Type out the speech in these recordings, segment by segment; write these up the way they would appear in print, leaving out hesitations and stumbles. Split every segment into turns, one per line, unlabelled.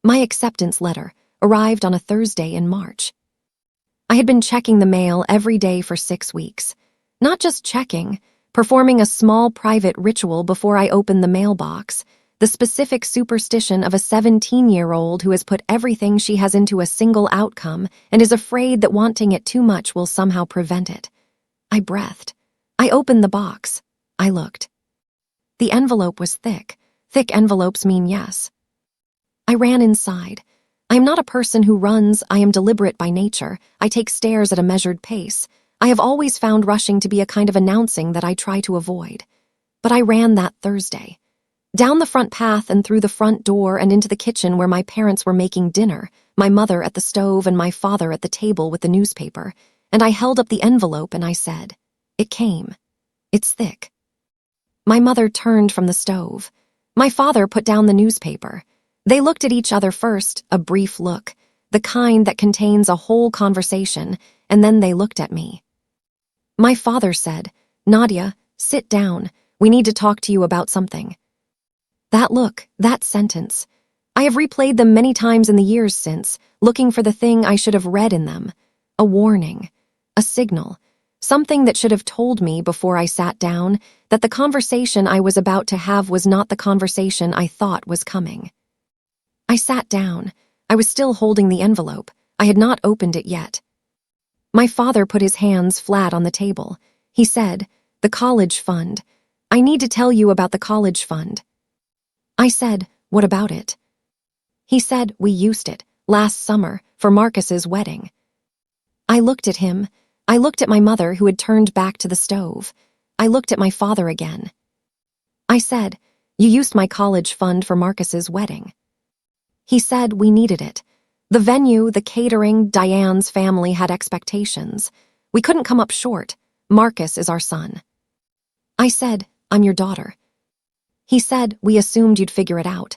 My acceptance letter arrived on a Thursday in March. I had been checking the mail every day for 6 weeks. Not just checking, performing a small private ritual before I opened the mailbox, the specific superstition of a 17-year-old who has put everything she has into a single outcome and is afraid that wanting it too much will somehow prevent it. I breathed. I opened the box. I looked. The envelope was thick. Thick envelopes mean yes. I ran inside. I am not a person who runs. I am deliberate by nature. I take stairs at a measured pace. I have always found rushing to be a kind of announcing that I try to avoid. But I ran that Thursday. Down the front path and through the front door and into the kitchen where my parents were making dinner, my mother at the stove and my father at the table with the newspaper, and I held up the envelope and I said, "It came. It's thick." My mother turned from the stove. My father put down the newspaper. They looked at each other first, a brief look, the kind that contains a whole conversation, and then they looked at me. My father said, "Nadia, sit down. We need to talk to you about something." That look, that sentence. I have replayed them many times in the years since, looking for the thing I should have read in them. A warning, a signal, something that should have told me before I sat down that the conversation I was about to have was not the conversation I thought was coming. I sat down. I was still holding the envelope. I had not opened it yet. My father put his hands flat on the table. He said, "The college fund. I need to tell you about the college fund." I said, "What about it?" He said, "We used it, last summer, for Marcus's wedding." I looked at him. I looked at my mother who had turned back to the stove. I looked at my father again. I said, "You used my college fund for Marcus's wedding." He said, "We needed it. The venue, the catering, Diane's family had expectations. We couldn't come up short. Marcus is our son." I said, "I'm your daughter." He said, "We assumed you'd figure it out.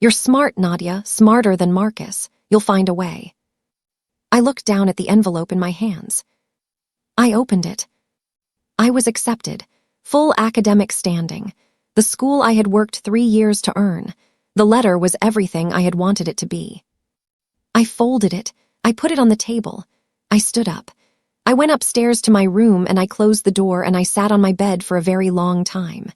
You're smart, Nadia, smarter than Marcus. You'll find a way." I looked down at the envelope in my hands. I opened it. I was accepted, full academic standing, the school I had worked 3 years to earn. The letter was everything I had wanted it to be. I folded it. I put it on the table. I stood up. I went upstairs to my room and I closed the door and I sat on my bed for a very long time.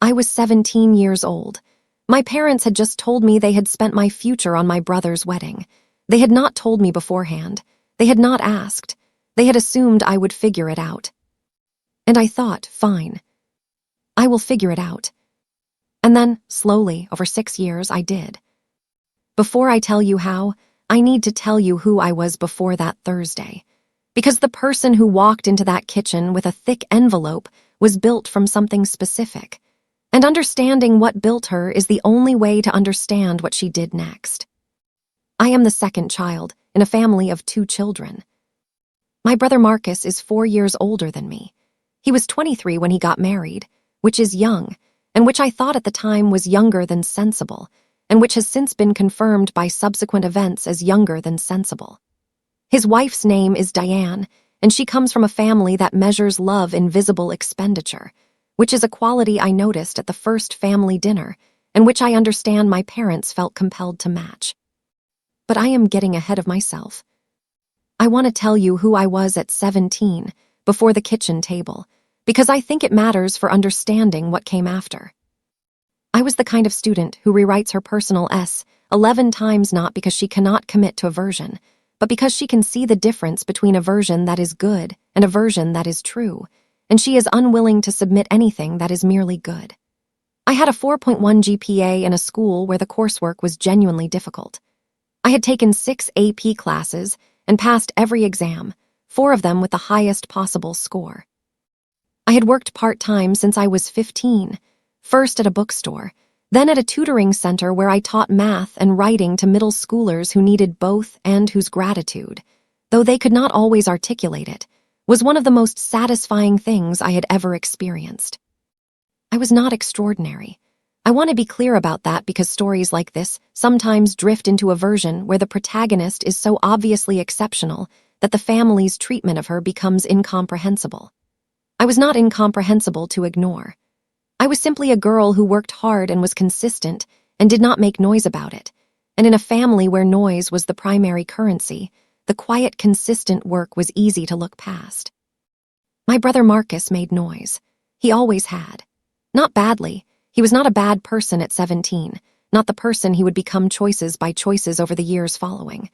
I was 17 years old. My parents had just told me they had spent my future on my brother's wedding. They had not told me beforehand. They had not asked. They had assumed I would figure it out. And I thought, fine. I will figure it out. And then, slowly, over 6 years, I did. Before I tell you how, I need to tell you who I was before that Thursday. Because the person who walked into that kitchen with a thick envelope was built from something specific. And understanding what built her is the only way to understand what she did next. I am the second child in a family of 2 children. My brother Marcus is 4 years older than me. He was 23 when he got married, which is young, and which I thought at the time was younger than sensible, and which has since been confirmed by subsequent events as younger than sensible. His wife's name is Diane, and she comes from a family that measures love in visible expenditure, which is a quality I noticed at the first family dinner, and which I understand my parents felt compelled to match. But I am getting ahead of myself. I want to tell you who I was at 17, before the kitchen table, because I think it matters for understanding what came after. I was the kind of student who rewrites her personal essay 11 times not because she cannot commit to a version, but because she can see the difference between a version that is good and a version that is true, and she is unwilling to submit anything that is merely good. I had a 4.1 GPA in a school where the coursework was genuinely difficult. I had taken 6 AP classes and passed every exam, 4 of them with the highest possible score. I had worked part-time since I was 15, first at a bookstore, then at a tutoring center where I taught math and writing to middle schoolers who needed both and whose gratitude, though they could not always articulate it, was one of the most satisfying things I had ever experienced. I was not extraordinary. I want to be clear about that because stories like this sometimes drift into a version where the protagonist is so obviously exceptional that the family's treatment of her becomes incomprehensible. I was not incomprehensible to ignore. I was simply a girl who worked hard and was consistent and did not make noise about it, and in a family where noise was the primary currency, the quiet, consistent work was easy to look past. My brother Marcus made noise. He always had. Not badly. He was not a bad person at 17, not the person he would become choices by choices over the years following.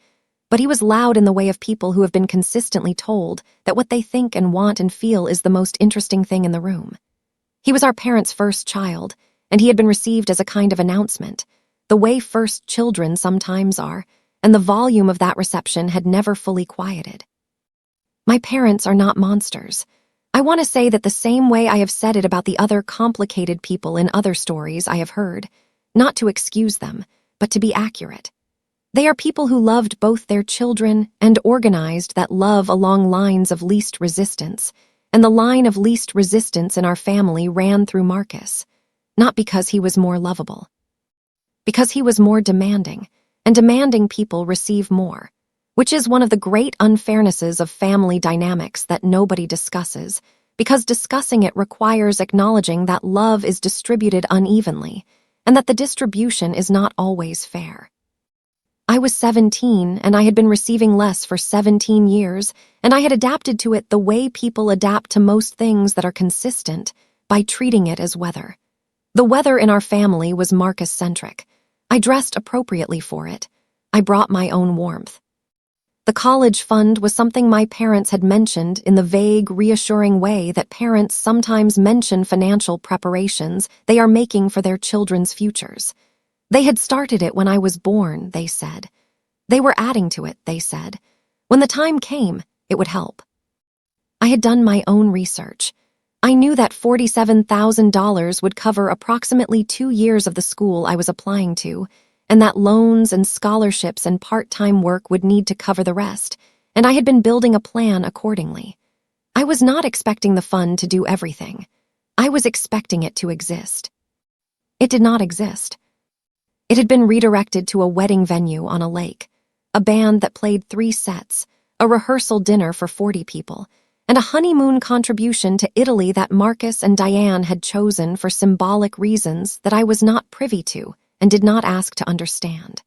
But he was loud in the way of people who have been consistently told that what they think and want and feel is the most interesting thing in the room. He was our parents' first child, and he had been received as a kind of announcement, the way first children sometimes are, and the volume of that reception had never fully quieted. My parents are not monsters. I want to say that the same way I have said it about the other complicated people in other stories I have heard, not to excuse them, but to be accurate. They are people who loved both their children and organized that love along lines of least resistance, and the line of least resistance in our family ran through Marcus, not because he was more lovable. Because he was more demanding, and demanding people receive more, which is one of the great unfairnesses of family dynamics that nobody discusses, because discussing it requires acknowledging that love is distributed unevenly, and that the distribution is not always fair. I was 17, and I had been receiving less for 17 years, and I had adapted to it the way people adapt to most things that are consistent, by treating it as weather. The weather in our family was Marcus-centric. I dressed appropriately for it. I brought my own warmth. The college fund was something my parents had mentioned in the vague, reassuring way that parents sometimes mention financial preparations they are making for their children's futures. They had started it when I was born, they said. They were adding to it, they said. When the time came, it would help. I had done my own research. I knew that $47,000 would cover approximately 2 years of the school I was applying to, and that loans and scholarships and part-time work would need to cover the rest, and I had been building a plan accordingly. I was not expecting the fund to do everything. I was expecting it to exist. It did not exist. It had been redirected to a wedding venue on a lake, a band that played 3 sets, a rehearsal dinner for 40 people, and a honeymoon contribution to Italy that Marcus and Diane had chosen for symbolic reasons that I was not privy to and did not ask to understand.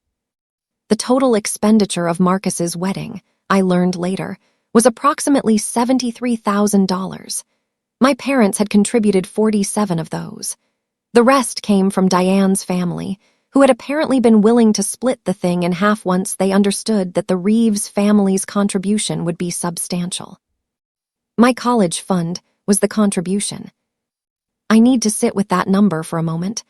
The total expenditure of Marcus's wedding, I learned later, was approximately $73,000. My parents had contributed 47 of those. The rest came from Diane's family, who had apparently been willing to split the thing in half once they understood that the Reeves family's contribution would be substantial. My college fund was the contribution. I need to sit with that number for a moment.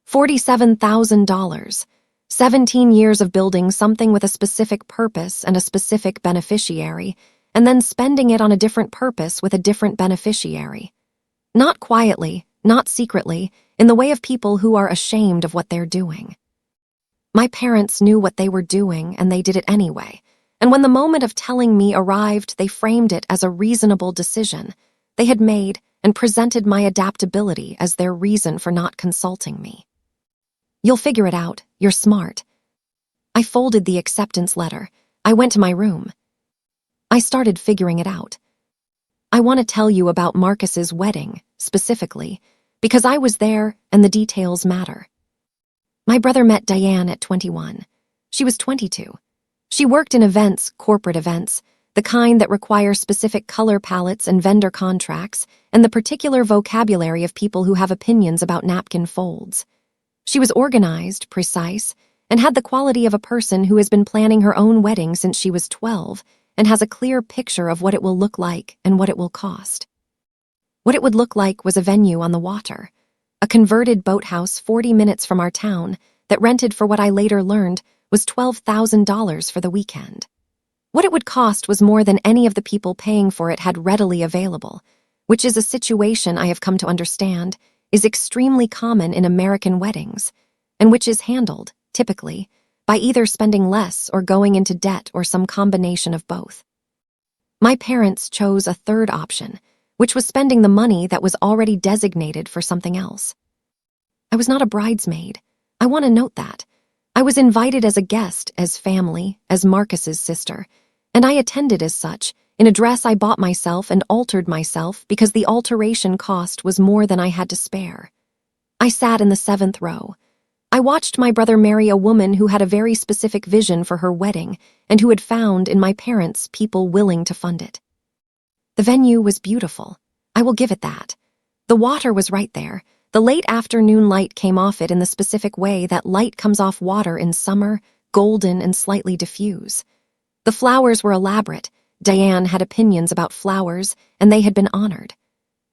$47,000. 17 years of building something with a specific purpose and a specific beneficiary, and then spending it on a different purpose with a different beneficiary. Not quietly, not secretly, in the way of people who are ashamed of what they're doing. My parents knew what they were doing, and they did it anyway. And when the moment of telling me arrived, they framed it as a reasonable decision they had made and presented my adaptability as their reason for not consulting me. You'll figure it out. You're smart. I folded the acceptance letter. I went to my room. I started figuring it out. I want to tell you about Marcus's wedding, specifically, because I was there and the details matter. My brother met Diane at 21. She was 22. She worked in events, corporate events, the kind that require specific color palettes and vendor contracts, and the particular vocabulary of people who have opinions about napkin folds. She was organized, precise, and had the quality of a person who has been planning her own wedding since she was 12 and has a clear picture of what it will look like and what it will cost. What it would look like was a venue on the water, a converted boathouse 40 minutes from our town that rented for what I later learned was $12,000 for the weekend. What it would cost was more than any of the people paying for it had readily available, which is a situation I have come to understand is extremely common in American weddings, and which is handled, typically, by either spending less or going into debt or some combination of both. My parents chose a third option, which was spending the money that was already designated for something else. I was not a bridesmaid. I want to note that. I was invited as a guest, as family, as Marcus's sister, and I attended as such, in a dress I bought myself and altered myself because the alteration cost was more than I had to spare. I sat in the 7th row. I watched my brother marry a woman who had a very specific vision for her wedding and who had found in my parents people willing to fund it. The venue was beautiful. I will give it that. The water was right there. The late afternoon light came off it in the specific way that light comes off water in summer, golden and slightly diffuse. The flowers were elaborate. Diane had opinions about flowers, and they had been honored.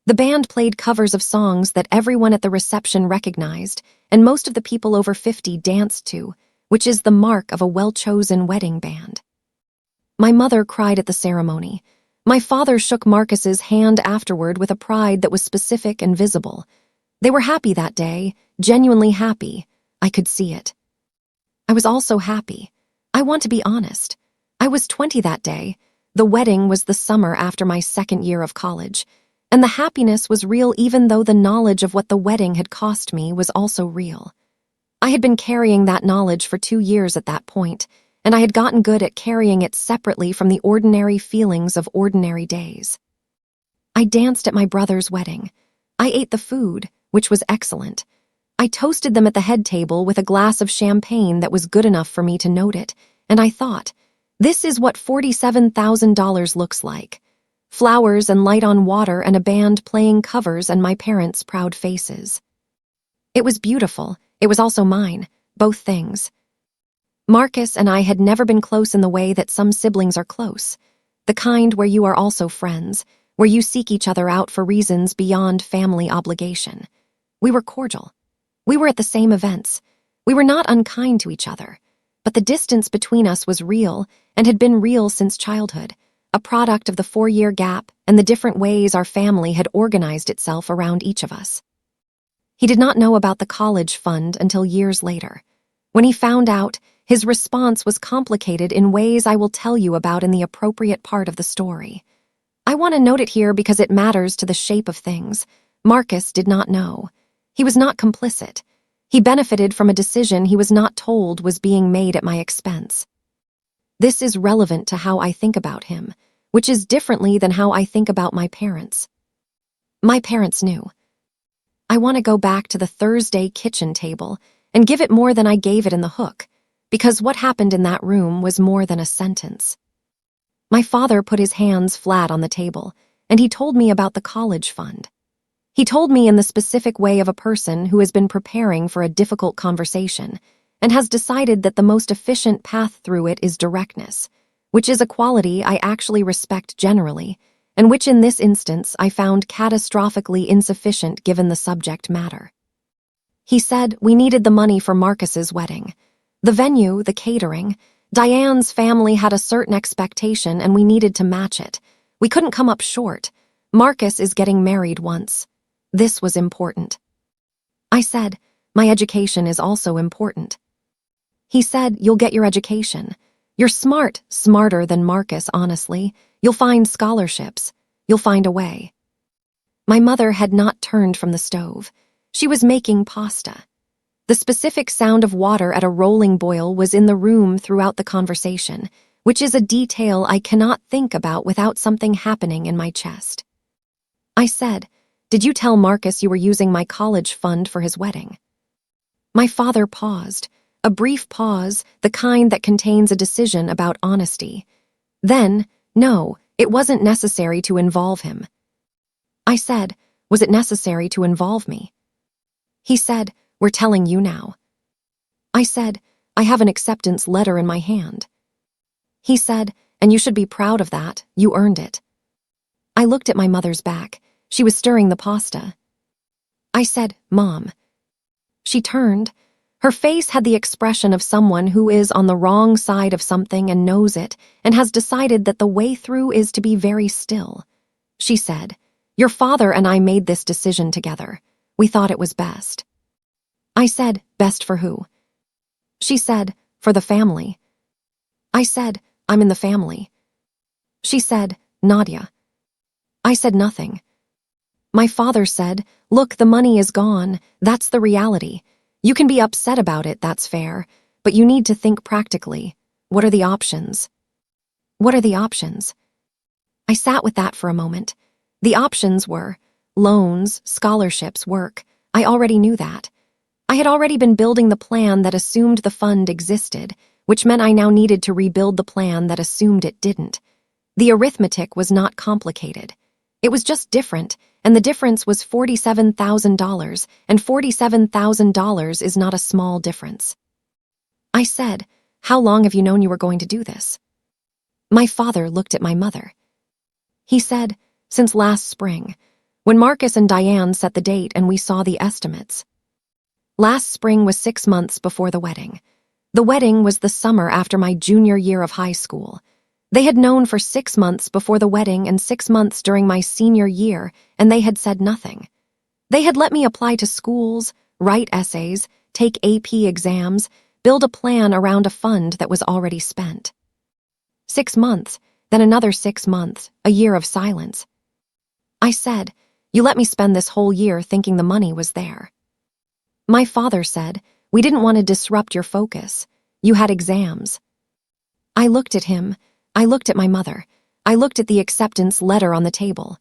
The band played covers of songs that everyone at the reception recognized, and most of the people over 50 danced to, which is the mark of a well-chosen wedding band. My mother cried at the ceremony. My father shook Marcus's hand afterward with a pride that was specific and visible. They were happy that day, genuinely happy. I could see it. I was also happy. I want to be honest. I was 20 that day. The wedding was the summer after my second year of college, and the happiness was real even though the knowledge of what the wedding had cost me was also real. I had been carrying that knowledge for 2 years at that point, and I had gotten good at carrying it separately from the ordinary feelings of ordinary days. I danced at my brother's wedding. I ate the food, which was excellent. I toasted them at the head table with a glass of champagne that was good enough for me to note it, and I thought, this is what $47,000 looks like. Flowers and light on water and a band playing covers and my parents' proud faces. It was beautiful. It was also mine, both things. Marcus and I had never been close in the way that some siblings are close, the kind where you are also friends, where you seek each other out for reasons beyond family obligation. We were cordial. We were at the same events. We were not unkind to each other, but the distance between us was real and had been real since childhood, a product of the 4-year gap and the different ways our family had organized itself around each of us. He did not know about the college fund until years later. When he found out, his response was complicated in ways I will tell you about in the appropriate part of the story. I want to note it here because it matters to the shape of things. Marcus did not know. He was not complicit. He benefited from a decision he was not told was being made at my expense. This is relevant to how I think about him, which is differently than how I think about my parents. My parents knew. I want to go back to the Thursday kitchen table and give it more than I gave it in the hook, because what happened in that room was more than a sentence. My father put his hands flat on the table, and he told me about the college fund. He told me in the specific way of a person who has been preparing for a difficult conversation and has decided that the most efficient path through it is directness, which is a quality I actually respect generally, and which in this instance I found catastrophically insufficient given the subject matter. He said we needed the money for Marcus's wedding. The venue, the catering, Diane's family had a certain expectation and we needed to match it. We couldn't come up short. Marcus is getting married once. This was important. I said, my education is also important. He said, you'll get your education. You're smart, smarter than Marcus, honestly. You'll find scholarships. You'll find a way. My mother had not turned from the stove. She was making pasta. The specific sound of water at a rolling boil was in the room throughout the conversation, which is a detail I cannot think about without something happening in my chest. I said, did you tell Marcus you were using my college fund for his wedding? My father paused, a brief pause, the kind that contains a decision about honesty. Then, no, it wasn't necessary to involve him. I said, was it necessary to involve me? He said, we're telling you now. I said, I have an acceptance letter in my hand. He said, and you should be proud of that, you earned it. I looked at my mother's back. She was stirring the pasta. I said, Mom. She turned. Her face had the expression of someone who is on the wrong side of something and knows it and has decided that the way through is to be very still. She said, your father and I made this decision together. We thought it was best. I said, best for who? She said, for the family. I said, I'm in the family. She said, Nadia. I said nothing. My father said, look, the money is gone. That's the reality. You can be upset about it, that's fair, but you need to think practically. What are the options? What are the options? I sat with that for a moment. The options were loans, scholarships, work. I already knew that. I had already been building the plan that assumed the fund existed, which meant I now needed to rebuild the plan that assumed it didn't. The arithmetic was not complicated. It was just different, and the difference was $47,000, and $47,000 is not a small difference. I said, "How long have you known you were going to do this?" My father looked at my mother. He said, "Since last spring, when Marcus and Diane set the date and we saw the estimates." Last spring was 6 months before the wedding. The wedding was the summer after my junior year of high school. They had known for 6 months before the wedding and 6 months during my senior year, and they had said nothing. They had let me apply to schools, write essays, take AP exams, build a plan around a fund that was already spent. 6 months, then another 6 months, a year of silence. I said, "You let me spend this whole year thinking the money was there." My father said, "We didn't want to disrupt your focus. You had exams." I looked at him. I looked at my mother. I looked at the acceptance letter on the table.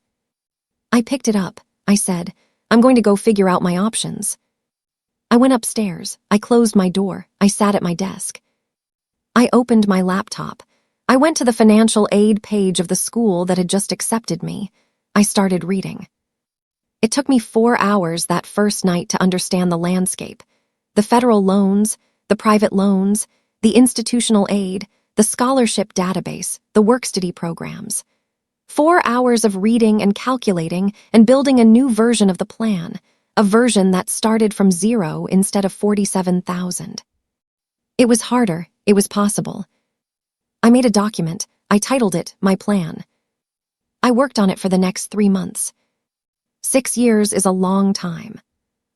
I picked it up. I said, "I'm going to go figure out my options." I went upstairs. I closed my door. I sat at my desk. I opened my laptop. I went to the financial aid page of the school that had just accepted me. I started reading. It took me 4 hours that first night to understand the landscape. The federal loans, the private loans, the institutional aid, the scholarship database, the work-study programs. 4 hours of reading and calculating and building a new version of the plan, a version that started from 0 instead of 47,000. It was harder. It was possible. I made a document. I titled it My Plan. I worked on it for the next 3 months. 6 years is a long time.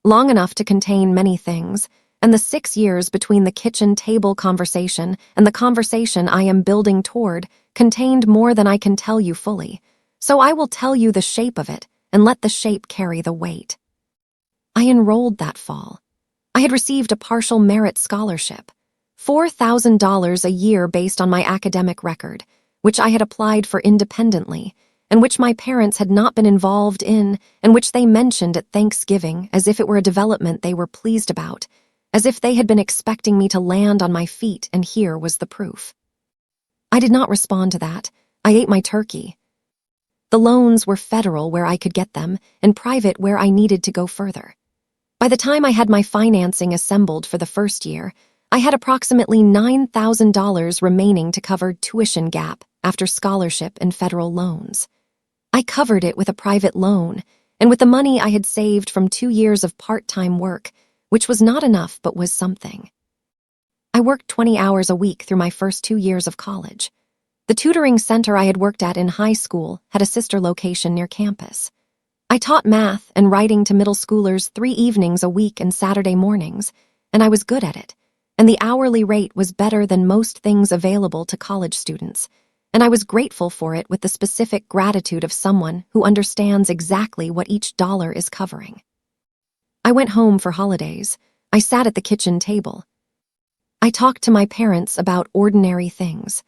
Long enough to contain many things, and the 6 years between the kitchen table conversation and the conversation I am building toward contained more than I can tell you fully, so I will tell you the shape of it and let the shape carry the weight. I enrolled that fall. I had received a partial merit scholarship, $4,000 a year based on my academic record, which I had applied for independently, and which my parents had not been involved in, and which they mentioned at Thanksgiving as if it were a development they were pleased about, as if they had been expecting me to land on my feet, and here was the proof. I did not respond to that. I ate my turkey. The loans were federal where I could get them, and private where I needed to go further. By the time I had my financing assembled for the first year, I had approximately $9,000 remaining to cover tuition gap after scholarship and federal loans. I covered it with a private loan, and with the money I had saved from 2 years of part-time work, which was not enough but was something. I worked 20 hours a week through my first 2 years of college. The tutoring center I had worked at in high school had a sister location near campus. I taught math and writing to middle schoolers 3 evenings a week and Saturday mornings, and I was good at it, and the hourly rate was better than most things available to college students, and I was grateful for it with the specific gratitude of someone who understands exactly what each dollar is covering. I went home for holidays. I sat at the kitchen table. I talked to my parents about ordinary things.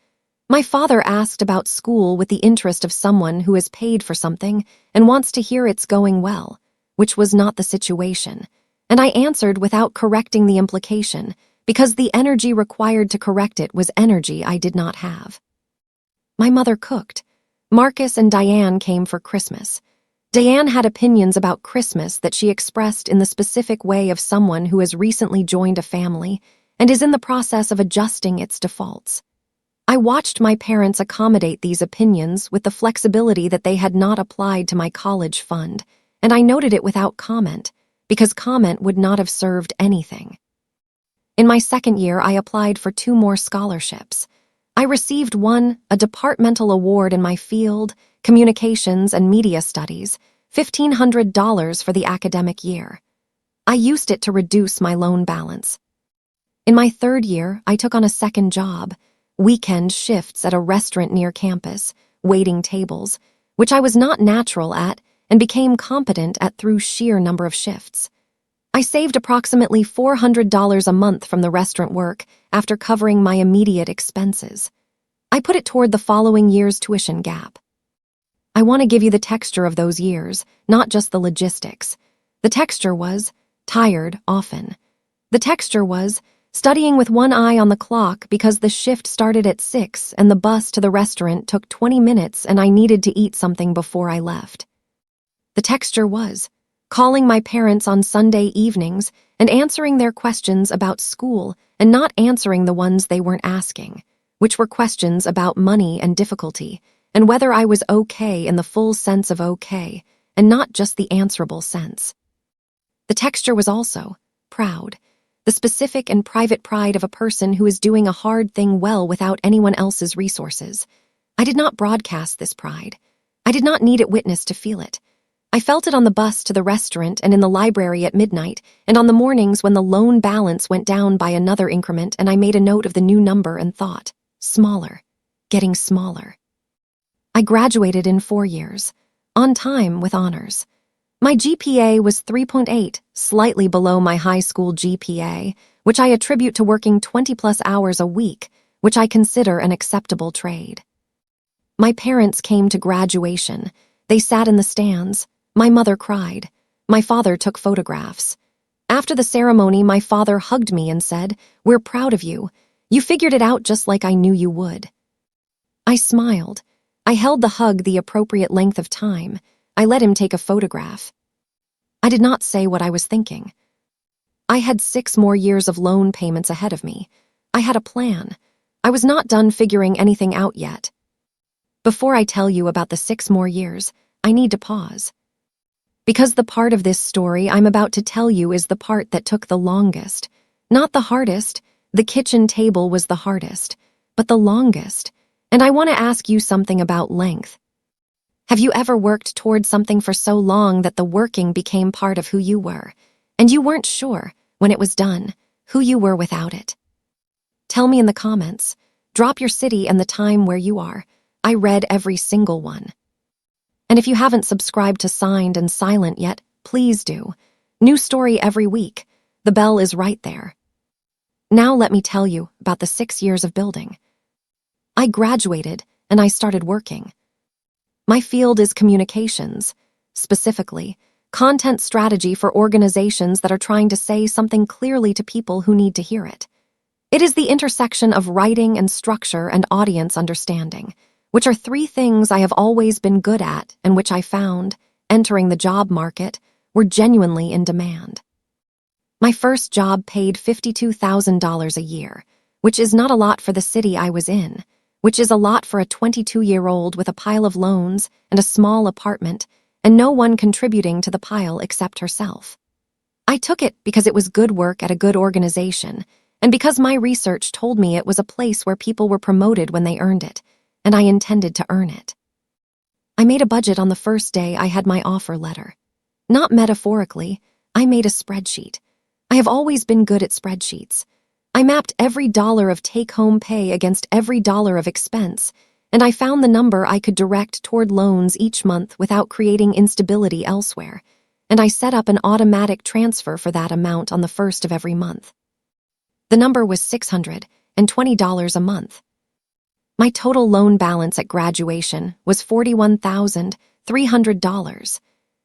My father asked about school with the interest of someone who has paid for something and wants to hear it's going well, which was not the situation, and I answered without correcting the implication, because the energy required to correct it was energy I did not have. My mother cooked. Marcus and Diane came for Christmas. Diane had opinions about Christmas that she expressed in the specific way of someone who has recently joined a family and is in the process of adjusting its defaults. I watched my parents accommodate these opinions with the flexibility that they had not applied to my college fund, and I noted it without comment, because comment would not have served anything. In my second year, I applied for 2 more scholarships. I received one, a departmental award in my field, communications and media studies, $1,500 for the academic year. I used it to reduce my loan balance. In my third year, I took on a second job, weekend shifts at a restaurant near campus, waiting tables, which I was not natural at and became competent at through sheer number of shifts. I saved approximately $400 a month from the restaurant work after covering my immediate expenses. I put it toward the following year's tuition gap. I want to give you the texture of those years, not just the logistics. The texture was tired, often. The texture was studying with one eye on the clock because the shift started at 6 and the bus to the restaurant took 20 minutes and I needed to eat something before I left. The texture was calling my parents on Sunday evenings and answering their questions about school and not answering the ones they weren't asking, which were questions about money and difficulty, and whether I was okay in the full sense of okay, and not just the answerable sense. The texture was also proud, the specific and private pride of a person who is doing a hard thing well without anyone else's resources. I did not broadcast this pride. I did not need it witnessed to feel it. I felt it on the bus to the restaurant and in the library at midnight, and on the mornings when the loan balance went down by another increment and I made a note of the new number and thought, smaller, getting smaller. I graduated in 4 years, on time with honors. My GPA was 3.8, slightly below my high school GPA, which I attribute to working 20-plus hours a week, which I consider an acceptable trade. My parents came to graduation. They sat in the stands. My mother cried. My father took photographs. After the ceremony, my father hugged me and said, "We're proud of you. You figured it out just like I knew you would." I smiled. I held the hug the appropriate length of time. I let him take a photograph. I did not say what I was thinking. I had 6 more years of loan payments ahead of me. I had a plan. I was not done figuring anything out yet. Before I tell you about the 6 more years, I need to pause. Because the part of this story I'm about to tell you is the part that took the longest. Not the hardest, the kitchen table was the hardest, but the longest. And I want to ask you something about length. Have you ever worked toward something for so long that the working became part of who you were, and you weren't sure, when it was done, who you were without it? Tell me in the comments. Drop your city and the time where you are. I read every single one. And if you haven't subscribed to Signed and Silent yet, please do. New story every week. The bell is right there. Now let me tell you about the 6 years of building. I graduated and I started working. My field is communications, specifically, content strategy for organizations that are trying to say something clearly to people who need to hear it. It is the intersection of writing and structure and audience understanding, which are 3 things I have always been good at and which I found, entering the job market, were genuinely in demand. My first job paid $52,000 a year, which is not a lot for the city I was in, which is a lot for a 22-year-old with a pile of loans and a small apartment and no one contributing to the pile except herself. I took it because it was good work at a good organization and because my research told me it was a place where people were promoted when they earned it, and I intended to earn it. I made a budget on the first day I had my offer letter. Not metaphorically, I made a spreadsheet. I have always been good at spreadsheets. I mapped every dollar of take-home pay against every dollar of expense, and I found the number I could direct toward loans each month without creating instability elsewhere, and I set up an automatic transfer for that amount on the first of every month. The number was $620 a month. My total loan balance at graduation was $41,300.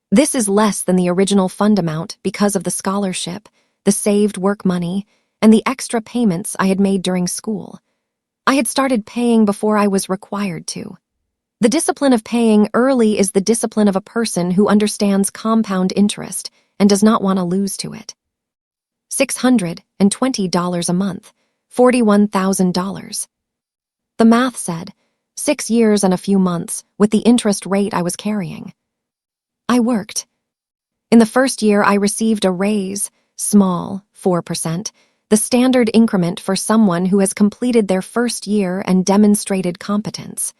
This is less than the original fund amount because of the scholarship, the saved work money, and the extra payments I had made during school. I had started paying before I was required to. The discipline of paying early is the discipline of a person who understands compound interest and does not want to lose to it. $620 a month, $41,000. The math said, 6 years and a few months with the interest rate I was carrying. I worked. In the first year, I received a raise, small, 4%, the standard increment for someone who has completed their first year and demonstrated competence.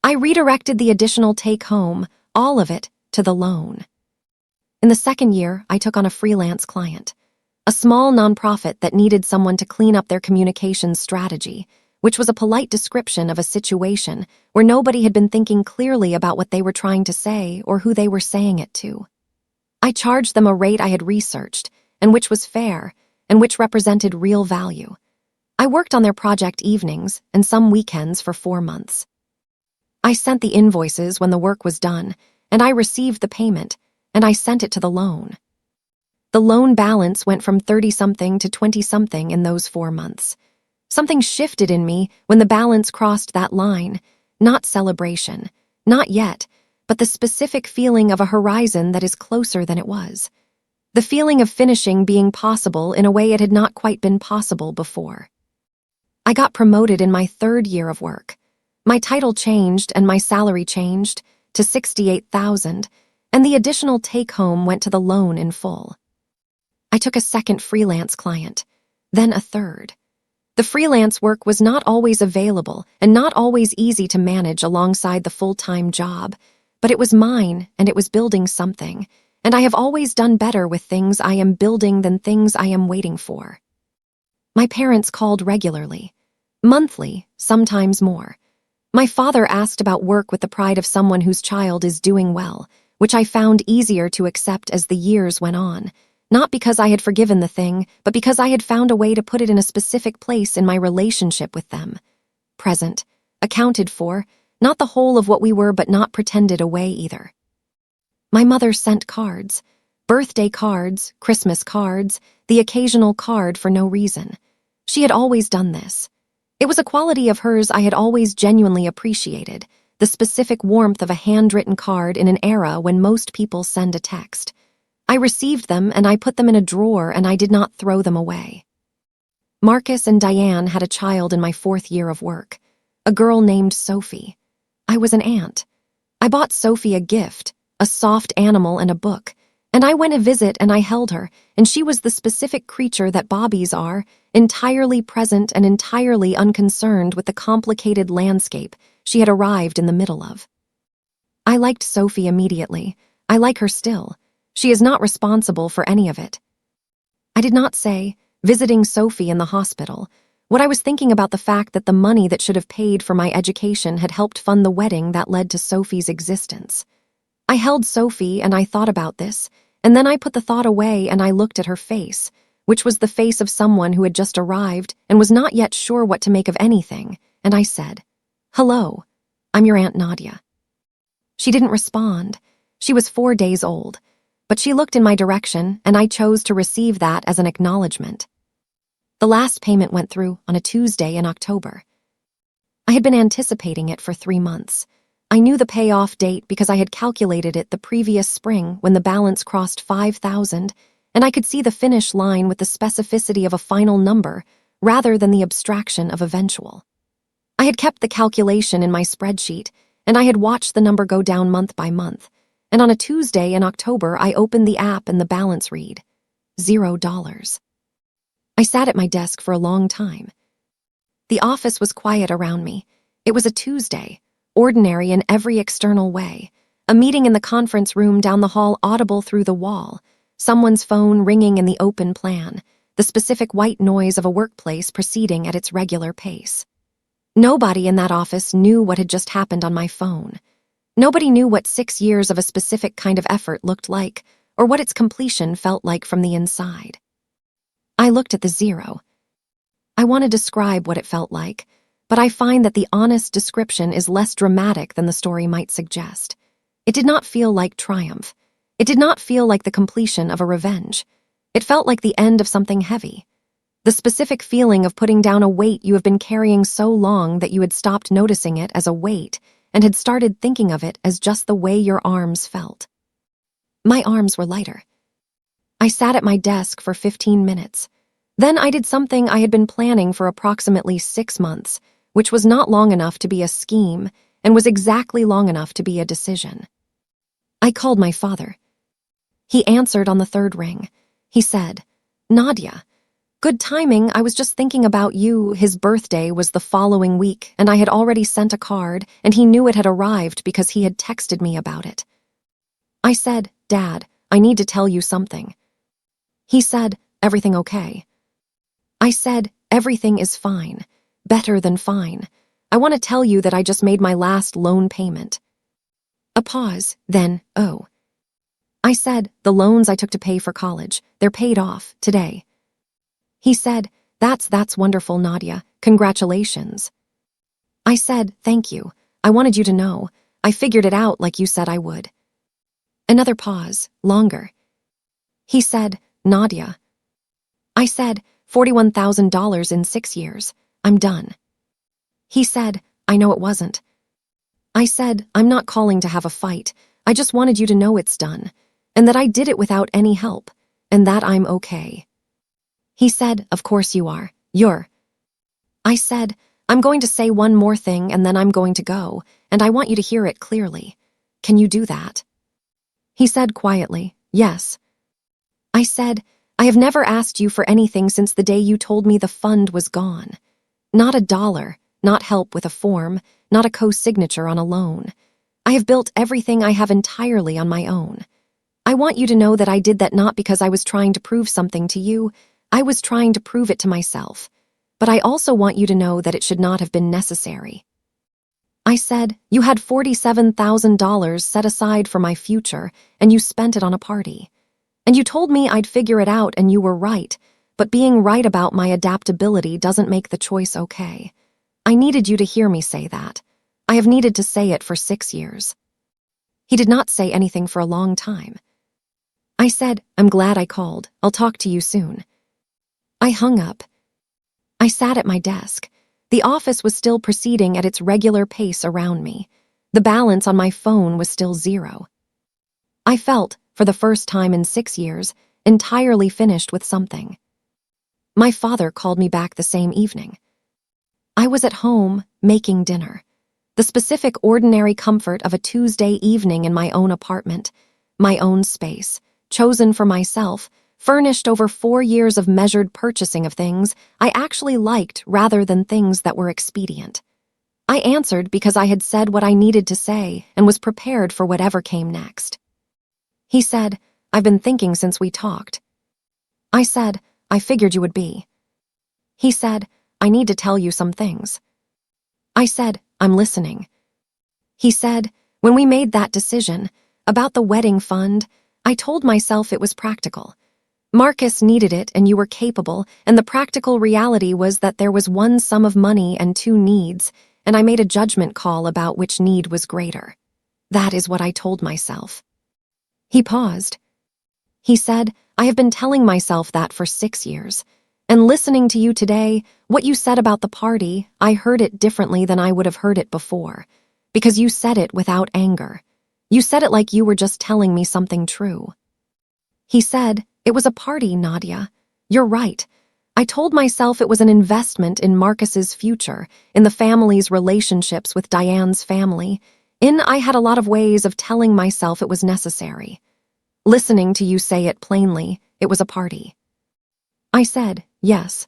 I redirected the additional take-home, all of it, to the loan. In the second year, I took on a freelance client, a small nonprofit that needed someone to clean up their communications strategy, which was a polite description of a situation where nobody had been thinking clearly about what they were trying to say or who they were saying it to. I charged them a rate I had researched, and which was fair, and which represented real value. I worked on their project evenings and some weekends for 4 months. I sent the invoices when the work was done, and I received the payment, and I sent it to the loan. The loan balance went from 30-something to 20-something in those 4 months. Something shifted in me when the balance crossed that line. Not celebration, not yet, but the specific feeling of a horizon that is closer than it was. The feeling of finishing being possible in a way it had not quite been possible before. I got promoted in my 3rd year of work. My title changed and my salary changed to $68,000, and the additional take-home went to the loan in full. I took a 2nd freelance client, then a 3rd. The freelance work was not always available and not always easy to manage alongside the full-time job, but it was mine and it was building something, and I have always done better with things I am building than things I am waiting for. My parents called regularly, monthly, sometimes more. My father asked about work with the pride of someone whose child is doing well, which I found easier to accept as the years went on. Not because I had forgiven the thing, but because I had found a way to put it in a specific place in my relationship with them. Present, accounted for, not the whole of what we were but not pretended away either. My mother sent cards, birthday cards, Christmas cards, the occasional card for no reason. She had always done this. It was a quality of hers I had always genuinely appreciated, the specific warmth of a handwritten card in an era when most people send a text. I received them and I put them in a drawer and I did not throw them away. Marcus and Diane had a child in my 4th year of work, a girl named Sophie. I was an aunt. I bought Sophie a gift, a soft animal and a book, and I went to visit and I held her, and she was the specific creature that Bobbies are, entirely present and entirely unconcerned with the complicated landscape she had arrived in the middle of. I liked Sophie immediately. I like her still. She is not responsible for any of it. I did not say, visiting Sophie in the hospital, what I was thinking about the fact that the money that should have paid for my education had helped fund the wedding that led to Sophie's existence. I held Sophie and I thought about this, and then I put the thought away and I looked at her face, which was the face of someone who had just arrived and was not yet sure what to make of anything, and I said, "Hello, I'm your Aunt Nadia." She didn't respond. She was 4 days old. But she looked in my direction, and I chose to receive that as an acknowledgement. The last payment went through on a Tuesday in October. I had been anticipating it for 3 months. I knew the payoff date because I had calculated it the previous spring when the balance crossed 5,000, and I could see the finish line with the specificity of a final number rather than the abstraction of eventual. I had kept the calculation in my spreadsheet, and I had watched the number go down month by month. And on a Tuesday in October, I opened the app and the balance read, $0. I sat at my desk for a long time. The office was quiet around me. It was a Tuesday, ordinary in every external way. A meeting in the conference room down the hall audible through the wall, someone's phone ringing in the open plan, the specific white noise of a workplace proceeding at its regular pace. Nobody in that office knew what had just happened on my phone. Nobody knew what 6 years of a specific kind of effort looked like, or what its completion felt like from the inside. I looked at the 0. I want to describe what it felt like, but I find that the honest description is less dramatic than the story might suggest. It did not feel like triumph. It did not feel like the completion of a revenge. It felt like the end of something heavy. The specific feeling of putting down a weight you have been carrying so long that you had stopped noticing it as a weight and had started thinking of it as just the way your arms felt. My arms were lighter. I sat at my desk for 15 minutes. Then I did something I had been planning for approximately 6 months, which was not long enough to be a scheme and was exactly long enough to be a decision. I called my father. He answered on the 3rd ring. He said, "Nadia, good timing, I was just thinking about you." His birthday was the following week, and I had already sent a card, and he knew it had arrived because he had texted me about it. I said, "Dad, I need to tell you something." He said, "Everything okay?" I said, "Everything is fine. Better than fine. I want to tell you that I just made my last loan payment." A pause, then, "Oh." I said, "The loans I took to pay for college, they're paid off, today." He said, That's wonderful, Nadia. Congratulations." I said, "Thank you. I wanted you to know. I figured it out like you said I would." Another pause, longer. He said, Nadia. I said, $41,000 in 6 years. I'm done. He said, I know it wasn't. I said, I'm not calling to have a fight. I just wanted you to know it's done, and that I did it without any help, and that I'm okay. He said, of course you are. I said, I'm going to say one more thing and then I'm going to go, and I want you to hear it clearly. Can you do that? He said quietly, yes. I said, I have never asked you for anything since the day you told me the fund was gone. Not $1, not help with a form, not a co-signature on a loan. I have built everything I have entirely on my own. I want you to know that I did that not because I was trying to prove something to you. I was trying to prove it to myself. But I also want you to know that it should not have been necessary. I said, you had $47,000 set aside for my future, and you spent it on a party. And you told me I'd figure it out, and you were right, but being right about my adaptability doesn't make the choice okay. I needed you to hear me say that. I have needed to say it for 6 years. He did not say anything for a long time. I said, I'm glad I called. I'll talk to you soon. I hung up. I sat at my desk. The office was still proceeding at its regular pace around me. The balance on my phone was still 0. I felt, for the first time in 6 years, entirely finished with something. My father called me back the same evening. I was at home, making dinner. The specific ordinary comfort of a Tuesday evening in my own apartment, my own space, chosen for myself, furnished over 4 years of measured purchasing of things I actually liked rather than things that were expedient. I answered because I had said what I needed to say and was prepared for whatever came next. He said, I've been thinking since we talked. I said, I figured you would be. He said, I need to tell you some things. I said, I'm listening. He said, when we made that decision about the wedding fund, I told myself it was practical. Marcus needed it and you were capable, and the practical reality was that there was one sum of money and 2 needs, and I made a judgment call about which need was greater. That is what I told myself. He paused. He said, I have been telling myself that for 6 years. And listening to you today, what you said about the party, I heard it differently than I would have heard it before, because you said it without anger. You said it like you were just telling me something true. He said, it was a party, Nadia. You're right. I told myself it was an investment in Marcus's future, in the family's relationships with Diane's family. I had a lot of ways of telling myself it was necessary. Listening to you say it plainly, it was a party. I said, yes.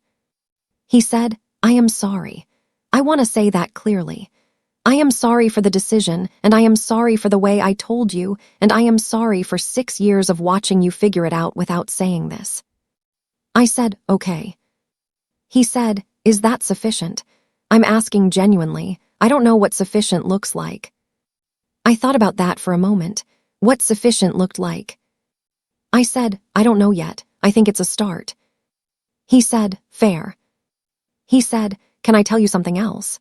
He said, I am sorry. I want to say that clearly. I am sorry for the decision, and I am sorry for the way I told you, and I am sorry for 6 years of watching you figure it out without saying this. I said, okay. He said, is that sufficient? I'm asking genuinely. I don't know what sufficient looks like. I thought about that for a moment. What sufficient looked like. I said, I don't know yet. I think it's a start. He said, fair. He said, can I tell you something else?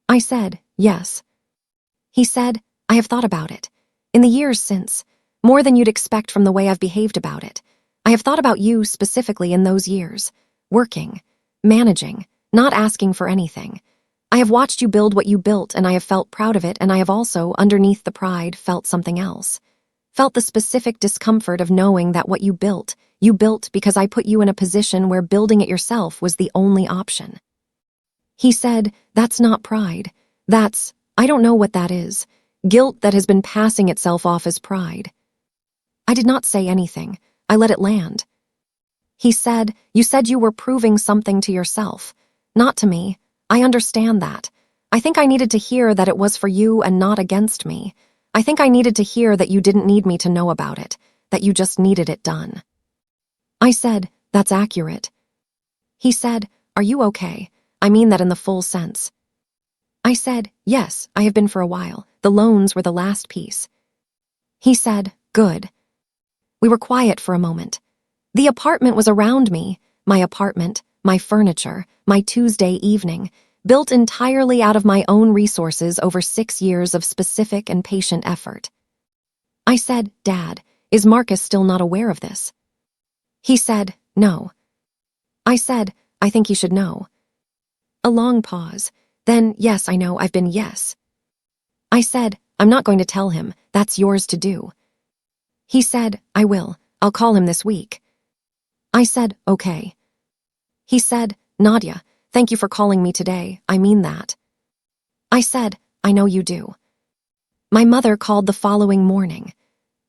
I said, yes. He said, I have thought about it. In the years since, more than you'd expect from the way I've behaved about it. I have thought about you specifically in those years. Working, managing, not asking for anything. I have watched you build what you built, and I have felt proud of it, and I have also, underneath the pride, felt something else. Felt the specific discomfort of knowing that what you built because I put you in a position where building it yourself was the only option. He said, that's not pride. That's, I don't know what that is. Guilt that has been passing itself off as pride. I did not say anything. I let it land. He said, you said you were proving something to yourself. Not to me. I understand that. I think I needed to hear that it was for you and not against me. I think I needed to hear that you didn't need me to know about it, that you just needed it done. I said, that's accurate. He said, are you okay? I mean that in the full sense. I said, yes, I have been for a while. The loans were the last piece. He said, good. We were quiet for a moment. The apartment was around me, my apartment, my furniture, my Tuesday evening, built entirely out of my own resources over 6 years of specific and patient effort. I said, Dad, is Marcus still not aware of this? He said, no. I said, I think he should know. A long pause. Then, yes, I know, I've been yes. I said, I'm not going to tell him, that's yours to do. He said, I will, I'll call him this week. I said, okay. He said, Nadia, thank you for calling me today, I mean that. I said, I know you do. My mother called the following morning.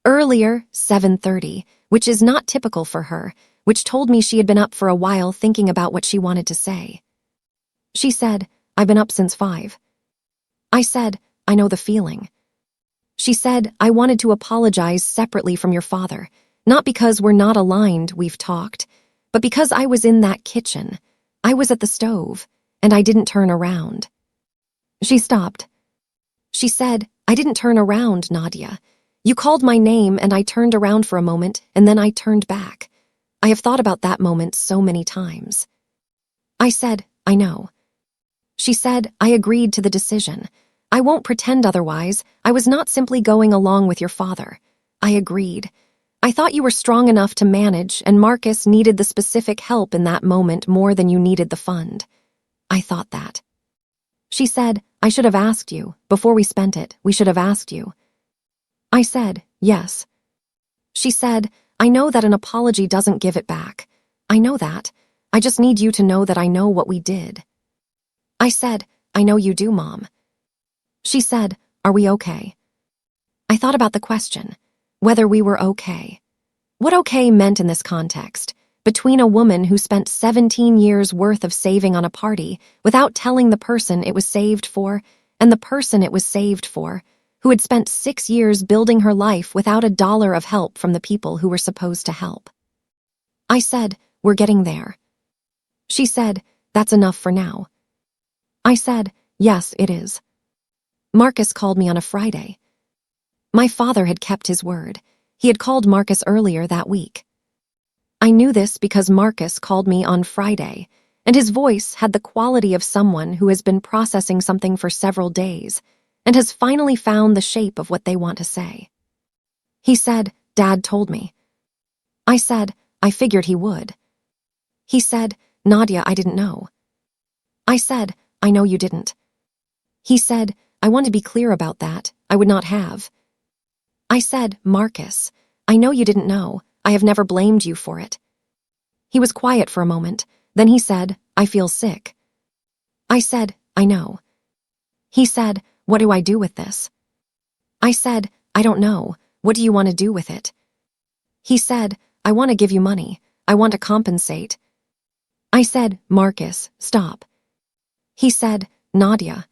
Earlier, 7:30, which is not typical for her, which told me she had been up for a while thinking about what she wanted to say. She said, I've been up since 5. I said, I know the feeling. She said, I wanted to apologize separately from your father, not because we're not aligned, we've talked, but because I was in that kitchen. I was at the stove, and I didn't turn around. She stopped. She said, I didn't turn around, Nadia. You called my name and I turned around for a moment and then I turned back. I have thought about that moment so many times. I said, I know. She said, I agreed to the decision. I won't pretend otherwise. I was not simply going along with your father. I agreed. I thought you were strong enough to manage and Marcus needed the specific help in that moment more than you needed the fund. I thought that. She said, I should have asked you. Before we spent it, we should have asked you. I said, yes. She said, I know that an apology doesn't give it back. I know that. I just need you to know that I know what we did. I said, I know you do, Mom. She said, are we okay? I thought about the question, whether we were okay. What okay meant in this context, between a woman who spent 17 years worth of saving on a party without telling the person it was saved for, and the person it was saved for, who had spent 6 years building her life without a dollar of help from the people who were supposed to help. I said, we're getting there. She said, that's enough for now. I said, yes, it is. Marcus called me on a Friday. My father had kept his word. He had called Marcus earlier that week. I knew this because Marcus called me on Friday, and his voice had the quality of someone who has been processing something for several days and has finally found the shape of what they want to say. He said, Dad told me. I said, I figured he would. He said, Nadia, I didn't know. I said, I know you didn't. He said, I want to be clear about that. I would not have. I said, Marcus, I know you didn't know. I have never blamed you for it. He was quiet for a moment. Then he said, I feel sick. I said, I know. He said, what do I do with this? I said, I don't know. What do you want to do with it? He said, I want to give you money. I want to compensate. I said, Marcus, stop. He said, Nadia.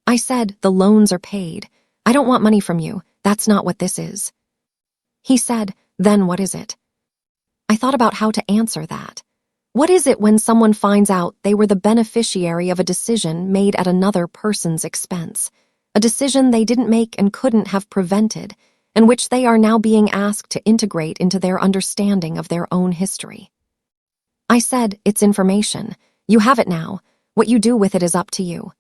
I said, the loans are paid. I don't want money from you. That's not what this is. He said, then what is it? I thought about how to answer that. What is it when someone finds out they were the beneficiary of a decision made at another person's expense? A decision they didn't make and couldn't have prevented, and which they are now being asked to integrate into their understanding of their own history. I said, it's information. You have it now. What you do with it is up to you.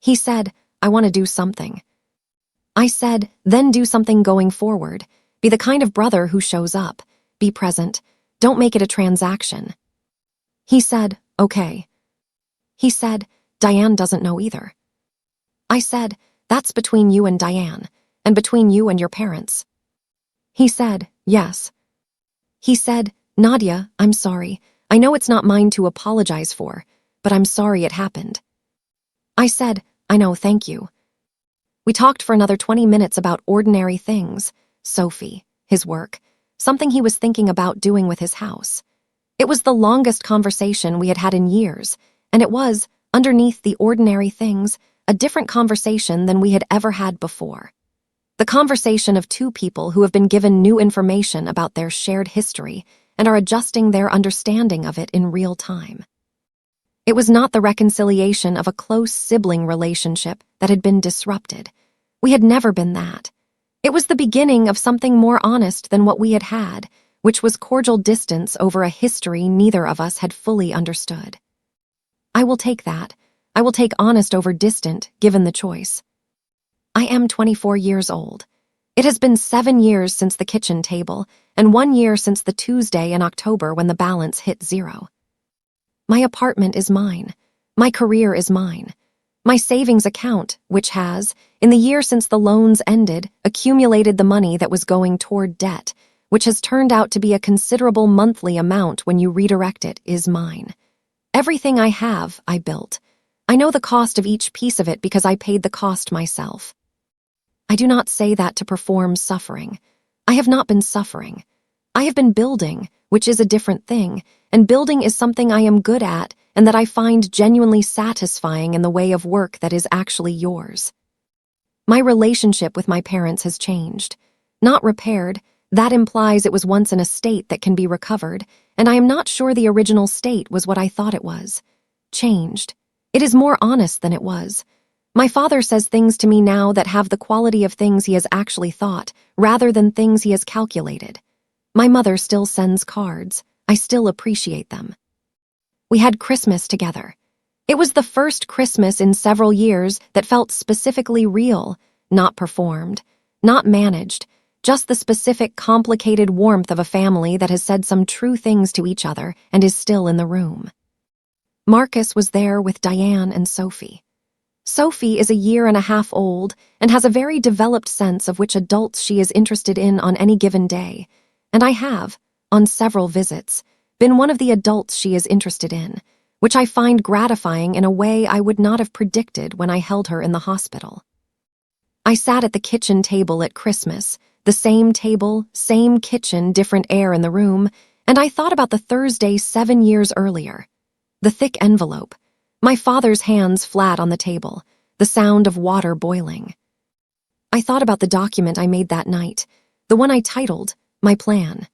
He said, I want to do something. I said, then do something going forward. Be the kind of brother who shows up. Be present. Don't make it a transaction. He said, okay. He said, Diane doesn't know either. I said, that's between you and Diane, and between you and your parents. He said, yes. He said, Nadia, I'm sorry. I know it's not mine to apologize for, but I'm sorry it happened. I said, I know, thank you. We talked for another 20 minutes about ordinary things, Sophie, his work, something he was thinking about doing with his house. It was the longest conversation we had had in years, and it was, underneath the ordinary things, a different conversation than we had ever had before. The conversation of two people who have been given new information about their shared history and are adjusting their understanding of it in real time. It was not the reconciliation of a close sibling relationship that had been disrupted. We had never been that. It was the beginning of something more honest than what we had had, which was cordial distance over a history neither of us had fully understood. I will take that. I will take honest over distant, given the choice. I am 24 years old. It has been 7 years since the kitchen table, and 1 year since the Tuesday in October when the balance hit zero. My apartment is mine. My career is mine. My savings account, which has, in the year since the loans ended, accumulated the money that was going toward debt, which has turned out to be a considerable monthly amount when you redirect it, is mine. Everything I have, I built. I know the cost of each piece of it because I paid the cost myself. I do not say that to perform suffering. I have not been suffering. I have been building, which is a different thing, and building is something I am good at and that I find genuinely satisfying in the way of work that is actually yours. My relationship with my parents has changed. Not repaired. That implies it was once in a state that can be recovered, and I am not sure the original state was what I thought it was. Changed. It is more honest than it was. My father says things to me now that have the quality of things he has actually thought, rather than things he has calculated. My mother still sends cards. I still appreciate them. We had Christmas together. It was the first Christmas in several years that felt specifically real, not performed, not managed, just the specific, complicated warmth of a family that has said some true things to each other and is still in the room. Marcus was there with Diane and Sophie. Sophie is 1.5 years old and has a very developed sense of which adults she is interested in on any given day, and I have, on several visits, been one of the adults she is interested in, which I find gratifying in a way I would not have predicted when I held her in the hospital. I sat at the kitchen table at Christmas, the same table, same kitchen, different air in the room, and I thought about the Thursday 7 years earlier. The thick envelope, my father's hands flat on the table, the sound of water boiling. I thought about the document I made that night, the one I titled, My Plan.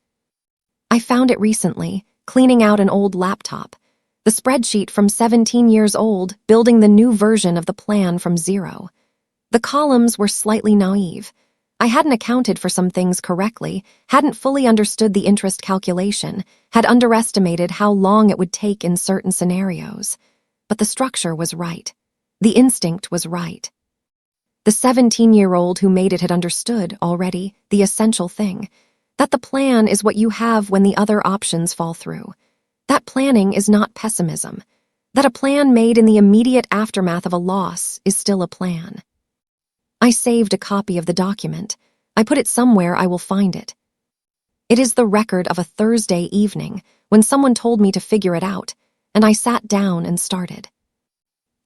I found it recently, cleaning out an old laptop, the spreadsheet from 17 years old, building the new version of the plan from zero. The columns were slightly naive. I hadn't accounted for some things correctly, hadn't fully understood the interest calculation, had underestimated how long it would take in certain scenarios. But the structure was right. The instinct was right. The 17-year-old who made it had understood, already, the essential thing, that the plan is what you have when the other options fall through. That planning is not pessimism. That a plan made in the immediate aftermath of a loss is still a plan. I saved a copy of the document. I put it somewhere I will find it. It is the record of a Thursday evening when someone told me to figure it out, and I sat down and started.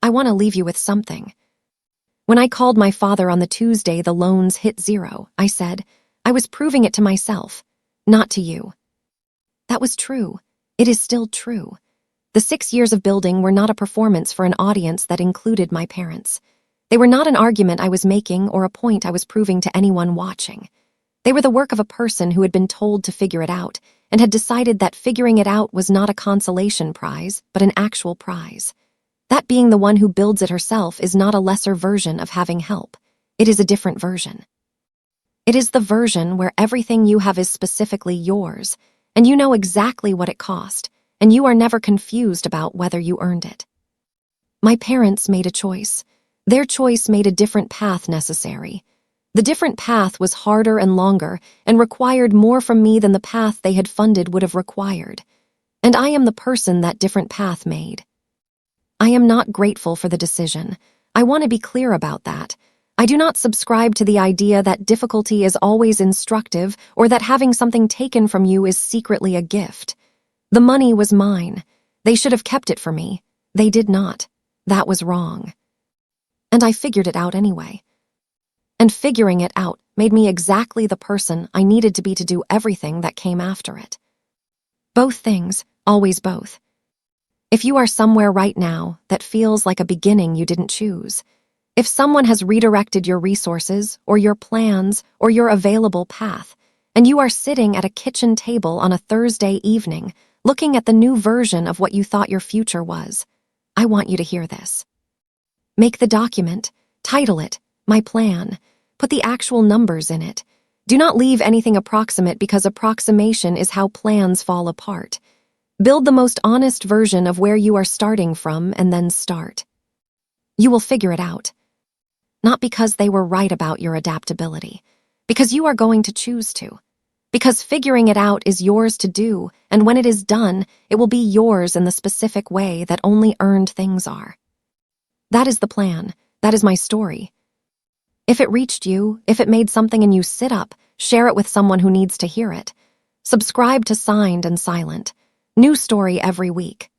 I want to leave you with something. When I called my father on the Tuesday the loans hit zero, I said, I was proving it to myself, not to you. That was true. It is still true. The 6 years of building were not a performance for an audience that included my parents. They were not an argument I was making or a point I was proving to anyone watching. They were the work of a person who had been told to figure it out and had decided that figuring it out was not a consolation prize, but an actual prize. That being the one who builds it herself is not a lesser version of having help. It is a different version. It is the version where everything you have is specifically yours, and you know exactly what it cost, and you are never confused about whether you earned it. My parents made a choice. Their choice made a different path necessary. The different path was harder and longer and required more from me than the path they had funded would have required. And I am the person that different path made. I am not grateful for the decision. I want to be clear about that. I do not subscribe to the idea that difficulty is always instructive or that having something taken from you is secretly a gift. The money was mine. They should have kept it for me. They did not. That was wrong. And I figured it out anyway. And figuring it out made me exactly the person I needed to be to do everything that came after it. Both things, always both. If you are somewhere right now that feels like a beginning you didn't choose, if someone has redirected your resources or your plans or your available path, and you are sitting at a kitchen table on a Thursday evening looking at the new version of what you thought your future was, I want you to hear this. Make the document, title it, My Plan. Put the actual numbers in it. Do not leave anything approximate because approximation is how plans fall apart. Build the most honest version of where you are starting from and then start. You will figure it out. Not because they were right about your adaptability, Because you are going to choose to. Because figuring it out is yours to do, and when it is done, it will be yours in the specific way that only earned things are. That is the plan. That is my story. If it reached you, if it made something in you sit up, share it with someone who needs to hear it. Subscribe to Signed and Silent. New story every week.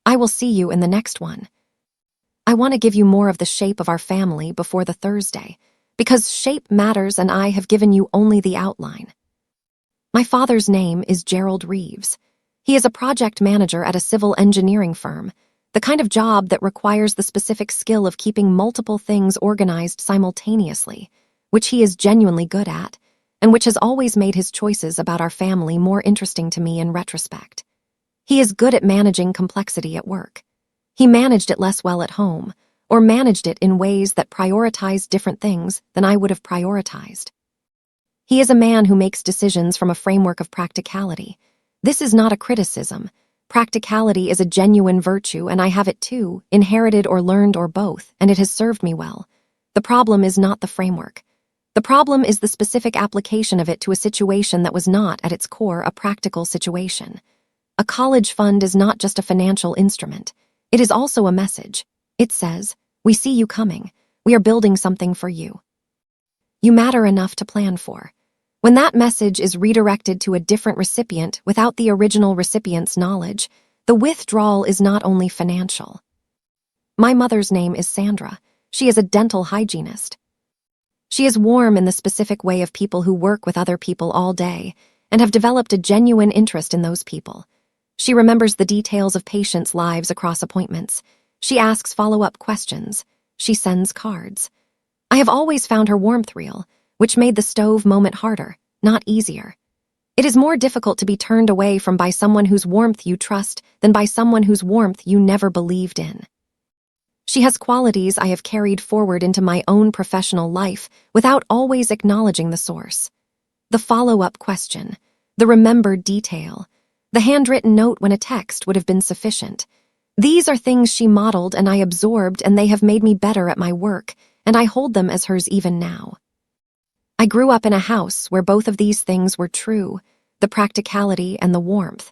I will see you in the next one. I want to give you more of the shape of our family before the Thursday, because shape matters and I have given you only the outline. My father's name is Gerald Reeves. He is a project manager at a civil engineering firm, the kind of job that requires the specific skill of keeping multiple things organized simultaneously, which he is genuinely good at, and which has always made his choices about our family more interesting to me in retrospect. He is good at managing complexity at work. He managed it less well at home, or managed it in ways that prioritized different things than I would have prioritized. He is a man who makes decisions from a framework of practicality. This is not a criticism. Practicality is a genuine virtue, and I have it too, inherited or learned or both, and it has served me well. The problem is not the framework. The problem is the specific application of it to a situation that was not, at its core, a practical situation. A college fund is not just a financial instrument. It is also a message. It says, "We see you coming. We are building something for you. You matter enough to plan for." When that message is redirected to a different recipient without the original recipient's knowledge, the withdrawal is not only financial. My mother's name is Sandra. She is a dental hygienist. She is warm in the specific way of people who work with other people all day and have developed a genuine interest in those people. She remembers the details of patients' lives across appointments. She asks follow-up questions. She sends cards. I have always found her warmth real, which made the stove moment harder, not easier. It is more difficult to be turned away from by someone whose warmth you trust than by someone whose warmth you never believed in. She has qualities I have carried forward into my own professional life without always acknowledging the source. The follow-up question, the remembered detail, the handwritten note when a text would have been sufficient. These are things she modeled and I absorbed, and they have made me better at my work, and I hold them as hers even now. I grew up in a house where both of these things were true, the practicality and the warmth,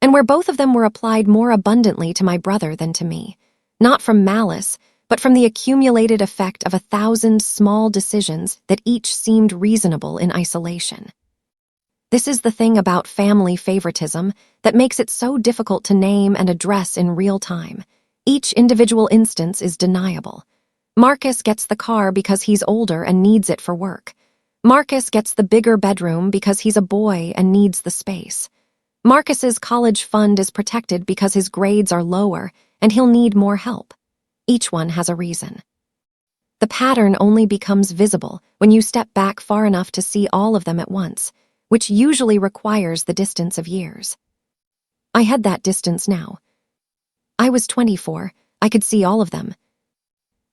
and where both of them were applied more abundantly to my brother than to me, not from malice, but from the accumulated effect of 1,000 small decisions that each seemed reasonable in isolation. This is the thing about family favoritism that makes it so difficult to name and address in real time. Each individual instance is deniable. Marcus gets the car because he's older and needs it for work. Marcus gets the bigger bedroom because he's a boy and needs the space. Marcus's college fund is protected because his grades are lower and he'll need more help. Each one has a reason. The pattern only becomes visible when you step back far enough to see all of them at once, which usually requires the distance of years. I had that distance now. I was 24. I could see all of them.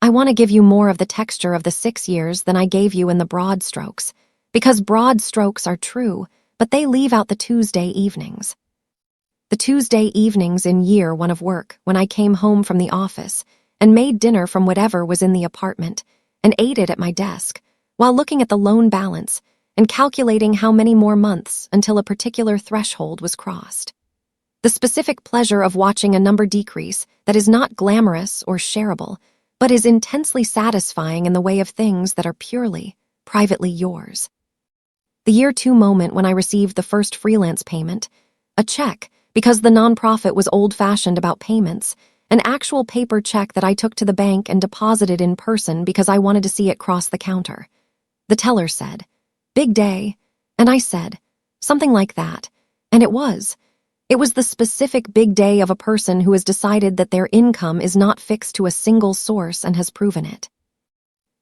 I want to give you more of the texture of the 6 years than I gave you in the broad strokes, because broad strokes are true, but they leave out the Tuesday evenings. The Tuesday evenings in year 1 of work, when I came home from the office and made dinner from whatever was in the apartment and ate it at my desk, while looking at the loan balance and calculating how many more months until a particular threshold was crossed. The specific pleasure of watching a number decrease that is not glamorous or shareable, but is intensely satisfying in the way of things that are purely, privately yours. The year 2 moment when I received the first freelance payment, a check, because the nonprofit was old-fashioned about payments, an actual paper check that I took to the bank and deposited in person because I wanted to see it cross the counter. The teller said, "Big day," and I said, something like that, and it was. It was the specific big day of a person who has decided that their income is not fixed to a single source and has proven it.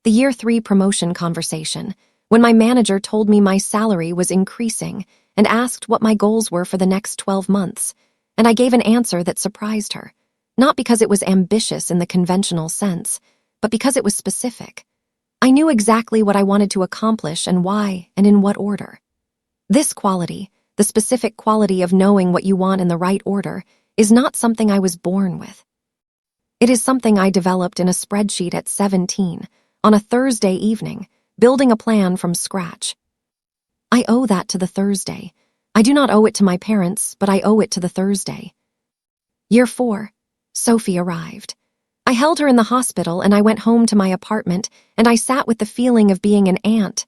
The year 3 promotion conversation, when my manager told me my salary was increasing and asked what my goals were for the next 12 months, and I gave an answer that surprised her, not because it was ambitious in the conventional sense, but because it was specific. I knew exactly what I wanted to accomplish and why and in what order. This quality, the specific quality of knowing what you want in the right order, is not something I was born with. It is something I developed in a spreadsheet at 17, on a Thursday evening, building a plan from scratch. I owe that to the Thursday. I do not owe it to my parents, but I owe it to the Thursday. Year 4. Sophie arrived. I held her in the hospital and I went home to my apartment and I sat with the feeling of being an aunt,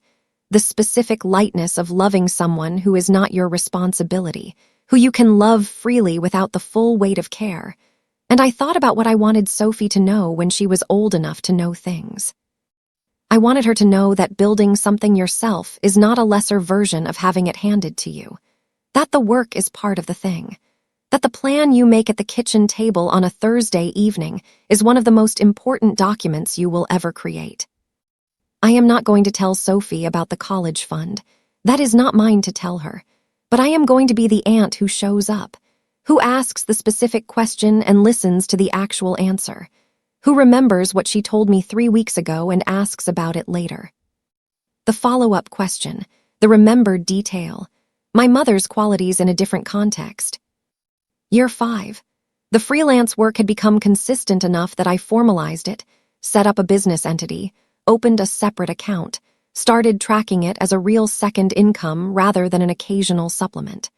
the specific lightness of loving someone who is not your responsibility, who you can love freely without the full weight of care. And I thought about what I wanted Sophie to know when she was old enough to know things. I wanted her to know that building something yourself is not a lesser version of having it handed to you, that the work is part of the thing, that the plan you make at the kitchen table on a Thursday evening is one of the most important documents you will ever create. I am not going to tell Sophie about the college fund. That is not mine to tell her. But I am going to be the aunt who shows up, who asks the specific question and listens to the actual answer, who remembers what she told me 3 weeks ago and asks about it later. The follow-up question, the remembered detail, my mother's qualities in a different context. Year 5. The freelance work had become consistent enough that I formalized it, set up a business entity, opened a separate account, started tracking it as a real second income rather than an occasional supplement.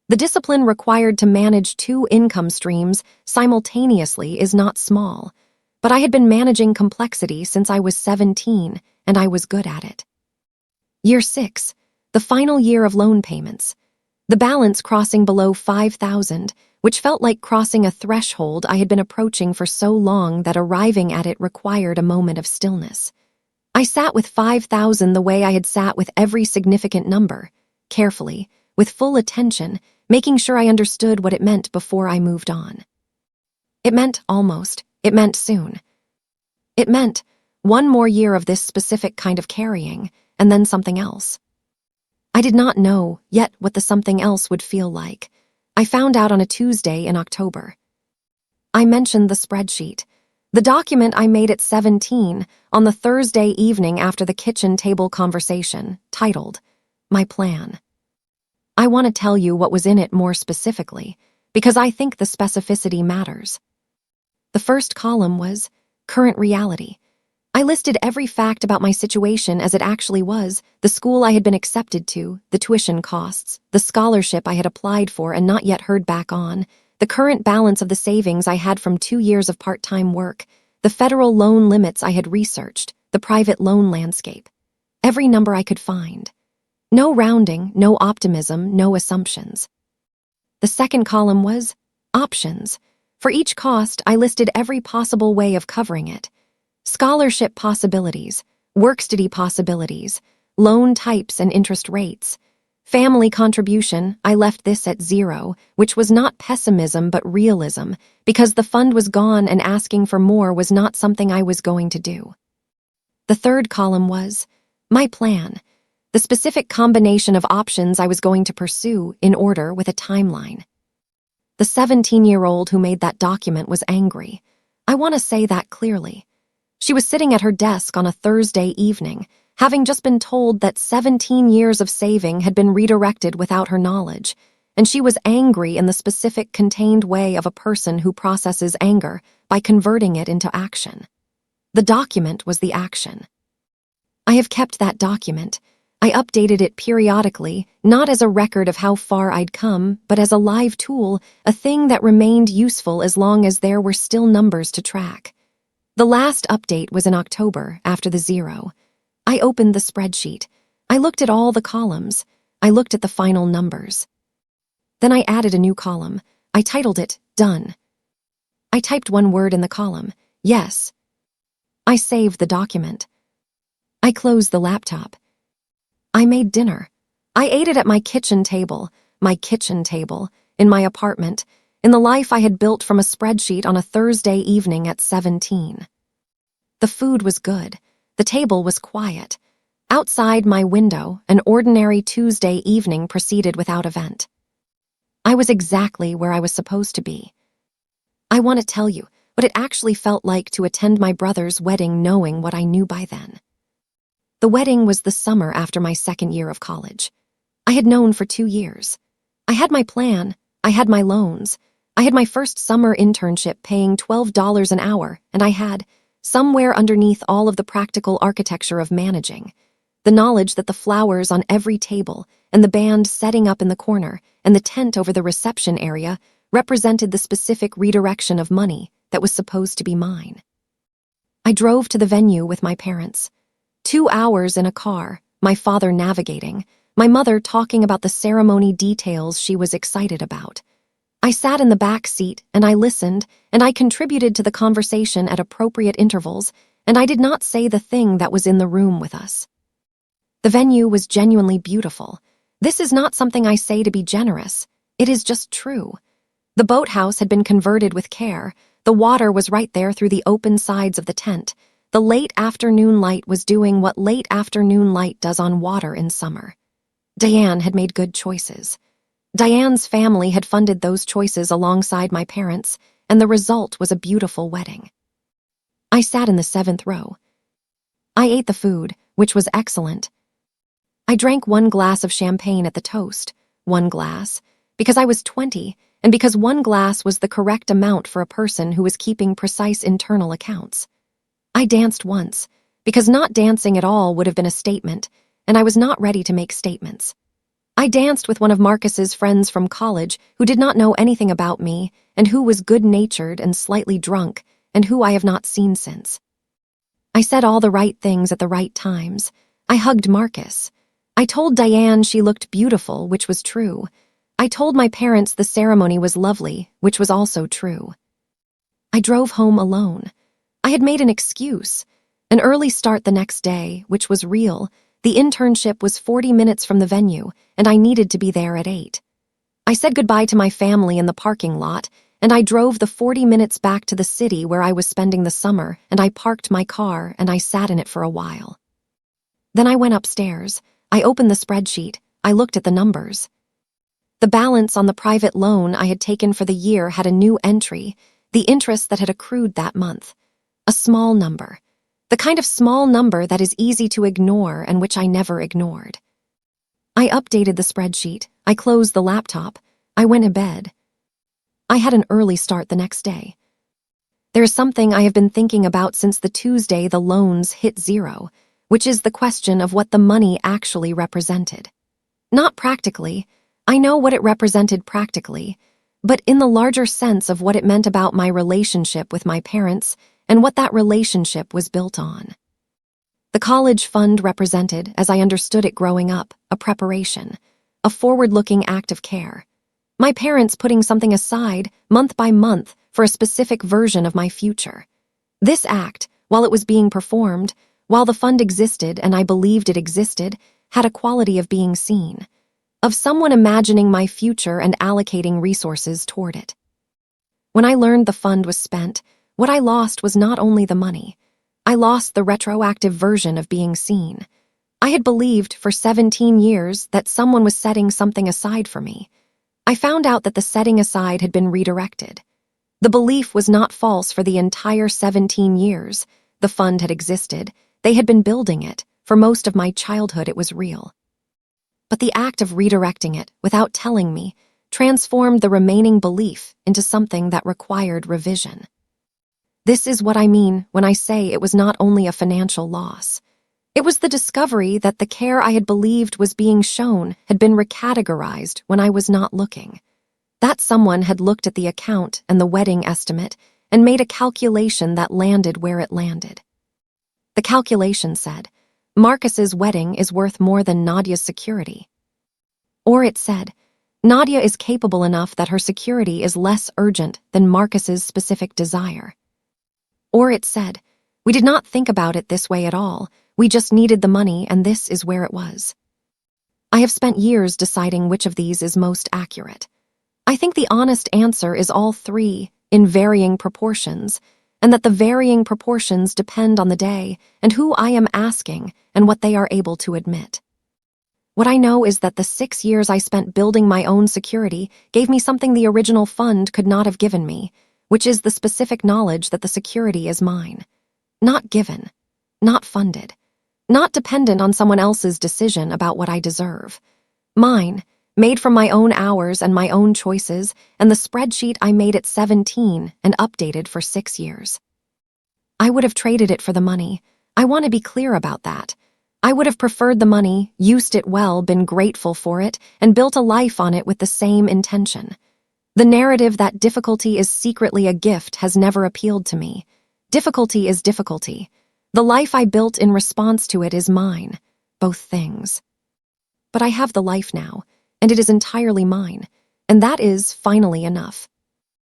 The discipline required to manage 2 income streams simultaneously is not small, but I had been managing complexity since I was 17, and I was good at it. Year 6, the final year of loan payments. The balance crossing below 5,000, which felt like crossing a threshold I had been approaching for so long that arriving at it required a moment of stillness. I sat with 5,000 the way I had sat with every significant number, carefully, with full attention, making sure I understood what it meant before I moved on. It meant almost. It meant soon. It meant 1 more year of this specific kind of carrying, and then something else. I did not know yet what the something else would feel like. I found out on a Tuesday in October. I mentioned the spreadsheet, the document I made at 17 on the Thursday evening after the kitchen table conversation, titled, My Plan. I want to tell you what was in it more specifically, because I think the specificity matters. The first column was current reality. I listed every fact about my situation as it actually was, the school I had been accepted to, the tuition costs, the scholarship I had applied for and not yet heard back on, the current balance of the savings I had from 2 years of part-time work, the federal loan limits I had researched, the private loan landscape. Every number I could find. No rounding, no optimism, no assumptions. The second column was options. For each cost, I listed every possible way of covering it. Scholarship possibilities, work study possibilities, loan types and interest rates. Family contribution, I left this at 0, which was not pessimism but realism, because the fund was gone and asking for more was not something I was going to do. The third column was my plan, the specific combination of options I was going to pursue in order with a timeline. The 17-year-old who made that document was angry. I want to say that clearly. She was sitting at her desk on a Thursday evening, having just been told that 17 years of saving had been redirected without her knowledge, and she was angry in the specific contained way of a person who processes anger by converting it into action. The document was the action. I have kept that document. I updated it periodically, not as a record of how far I'd come, but as a live tool, a thing that remained useful as long as there were still numbers to track. The last update was in October, after the 0. I opened the spreadsheet. I looked at all the columns. I looked at the final numbers. Then I added a new column. I titled it, Done. I typed 1 word in the column, Yes. I saved the document. I closed the laptop. I made dinner. I ate it at my kitchen table, in my apartment, in the life I had built from a spreadsheet on a Thursday evening at 17. The food was good. The table was quiet. Outside my window, an ordinary Tuesday evening proceeded without event. I was exactly where I was supposed to be. I want to tell you what it actually felt like to attend my brother's wedding knowing what I knew by then. The wedding was the summer after my 2nd year of college. I had known for 2 years. I had my plan. I had my loans. I had my first summer internship paying $12 an hour, and I had, somewhere underneath all of the practical architecture of managing, The knowledge that the flowers on every table and the band setting up in the corner and the tent over the reception area represented the specific redirection of money that was supposed to be mine. I drove to the venue with my parents. 2 hours in a car, my father navigating, my mother talking about the ceremony details she was excited about. I sat in the back seat and I listened and I contributed to the conversation at appropriate intervals, and I did not say the thing that was in the room with us. The venue was genuinely beautiful. This is not something I say to be generous. It is just true. The boathouse had been converted with care. The water was right there through the open sides of the tent. The late afternoon light was doing what late afternoon light does on water in summer. Diane had made good choices. Diane's family had funded those choices alongside my parents, and the result was a beautiful wedding. I sat in the 7th row. I ate the food, which was excellent. I drank 1 glass of champagne at the toast, 1 glass, because I was 20, and because 1 glass was the correct amount for a person who was keeping precise internal accounts. I danced once, because not dancing at all would have been a statement, and I was not ready to make statements. I danced with one of Marcus's friends from college who did not know anything about me and who was good-natured and slightly drunk and who I have not seen since. I said all the right things at the right times. I hugged Marcus. I told Diane she looked beautiful, which was true. I told my parents the ceremony was lovely, which was also true. I drove home alone. I had made an excuse. An early start the next day, which was real. The internship was 40 minutes from the venue, and I needed to be there at 8. I said goodbye to my family in the parking lot, and I drove the 40 minutes back to the city where I was spending the summer, and I parked my car and I sat in it for a while. Then I went upstairs. I opened the spreadsheet. I looked at the numbers. The balance on the private loan I had taken for the year had a new entry, the interest that had accrued that month. A small number. The kind of small number that is easy to ignore and which I never ignored. I updated the spreadsheet. I closed the laptop. I went to bed. I had an early start the next day. There is something I have been thinking about since the Tuesday the loans hit 0, which is the question of what the money actually represented. Not practically. I know what it represented practically, but in the larger sense of what it meant about my relationship with my parents and what that relationship was built on. The college fund represented, as I understood it growing up, a preparation, a forward-looking act of care. My parents putting something aside, month by month, for a specific version of my future. This act, while it was being performed, while the fund existed and I believed it existed, had a quality of being seen, of someone imagining my future and allocating resources toward it. When I learned the fund was spent, what I lost was not only the money. I lost the retroactive version of being seen. I had believed for 17 years that someone was setting something aside for me. I found out that the setting aside had been redirected. The belief was not false for the entire 17 years. The fund had existed. They had been building it. For most of my childhood, it was real. But the act of redirecting it, without telling me, transformed the remaining belief into something that required revision. This is what I mean when I say it was not only a financial loss. It was the discovery that the care I had believed was being shown had been recategorized when I was not looking. That someone had looked at the account and the wedding estimate and made a calculation that landed where it landed. The calculation said, Marcus's wedding is worth more than Nadia's security. Or it said, Nadia is capable enough that her security is less urgent than Marcus's specific desire. Or it said, we did not think about it this way at all. We just needed the money, and this is where it was. I have spent years deciding which of these is most accurate. I think the honest answer is all three, in varying proportions, and that the varying proportions depend on the day and who I am asking and what they are able to admit. What I know is that the 6 years I spent building my own security gave me something the original fund could not have given me, which is the specific knowledge that the security is mine. Not given, not funded, not dependent on someone else's decision about what I deserve. Mine, made from my own hours and my own choices and the spreadsheet I made at 17 and updated for 6 years. I would have traded it for the money. I want to be clear about that. I would have preferred the money, used it well, been grateful for it, and built a life on it with the same intention. The narrative that difficulty is secretly a gift has never appealed to me. Difficulty is difficulty. The life I built in response to it is mine, both things. But I have the life now, and it is entirely mine, and that is finally enough.